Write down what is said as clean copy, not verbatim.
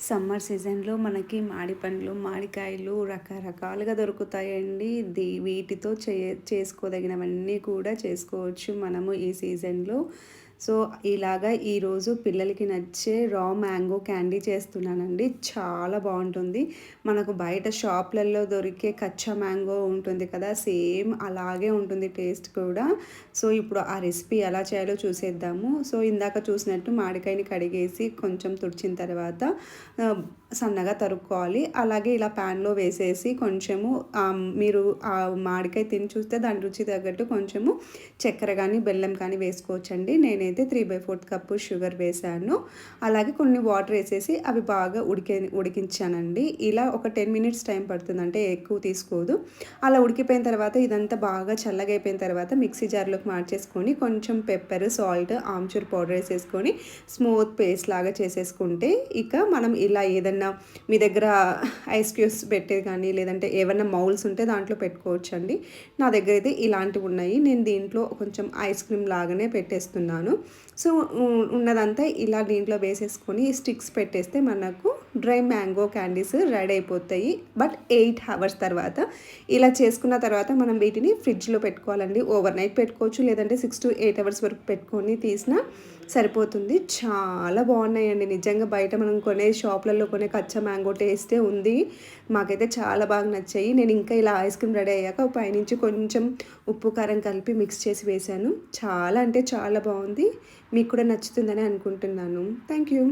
Summer సీజన్‌లో మనకి మాడి పండ్లు, మామిడికాయలు రకరకాలుగా దొరుకుతాయండి. వీటితో చేసుకోదగినవన్నీ కూడా చేసుకోవచ్చు మనము ఈ సీజన్‌లో. సో, ఇలాగా ఈరోజు పిల్లలకి నచ్చే రా మ్యాంగో క్యాండీ చేస్తున్నానండి. చాలా బావుంటుంది. మనకు బయట షాప్‌లలో దొరికే కచ్చా మ్యాంగో ఉంటుంది కదా! సేమ్ అలాగే ఉంటుంది టేస్ట్ కూడా. సో, ఇప్పుడు ఆ రెసిపీ ఎలా చేయాలో చూసేద్దాము. సో, ఇందాక చూసినట్టు మామిడికాయని కడిగేసి కొంచెం తుడిచిన తర్వాత సన్నగా తరుక్కోవాలి. అలాగే ఇలా ప్యాన్‌లో వేసేసి కొంచెము మీరు మామిడికాయ తిని చూస్తే దాని రుచి తగ్గట్టు కొంచెము చక్కెర గానీ, బెల్లం కానీ వేసుకోవచ్చండి. నేనైతే 3/4 కప్పు షుగర్ వేశాను. అలాగే కొన్ని వాటర్ ఏసేసి అవి బాగా ఉడికించానండి. ఇలా ఒక 10 మినిట్స్ టైం పడుతుంది. అంటే ఎక్కువ తీసుకోదు. అలా ఉడికిపోయిన తర్వాత ఇదంతా బాగా చల్లగైపోయిన తర్వాత మిక్సీ జార్‌లోకి మార్చేసుకొని కొంచెం పెప్పర్, సాల్ట్, ఆమ్చూర్ పౌడర్ ఏసేసుకొని స్మూత్ పేస్ట్ లాగా చేసేసుకుంటే ఇక మనం ఇలా ఏదన్నా మీ దగ్గర ఐస్ క్యూబ్స్ పెట్టేది కానీ లేదంటే ఏవన్నా మౌల్స్ ఉంటే దాంట్లో పెట్టుకోవచ్చండి. నా దగ్గర అయితే ఇలాంటివి ఉన్నాయి. నేను దీంట్లో కొంచెం ఐస్ క్రీమ్ లాగానే పెట్టేస్తున్నాను. సో, ఉన్నదంతా ఇలా దీంట్లో వేసేసుకొని స్టిక్స్ పెట్టేస్తే మనకు డ్రై మ్యాంగో క్యాండీస్ రెడీ అయిపోతాయి. బట్ 8 అవర్స్ తర్వాత ఇలా చేసుకున్న తర్వాత మనం వీటిని ఫ్రిడ్జ్‌లో పెట్టుకోవాలండి. ఓవర్ నైట్ పెట్టుకోవచ్చు. లేదంటే 6-8 అవర్స్ వరకు పెట్టుకొని తీసినా సరిపోతుంది. చాలా బాగున్నాయండి. నిజంగా బయట మనం కొనే షాపులలో కొనే కచ్చా మ్యాంగో టేస్టే ఉంది. మాకైతే చాలా బాగా నచ్చాయి. నేను ఇంకా ఇలా ఐస్ క్రీమ్ రెడీ అయ్యాక పైనుంచి కొంచెం ఉప్పు, కారం కలిపి మిక్స్ చేసి వేశాను. చాలా అంటే చాలా బాగుంది. మీకు కూడా నచ్చుతుందని అనుకుంటున్నాను. Thank you.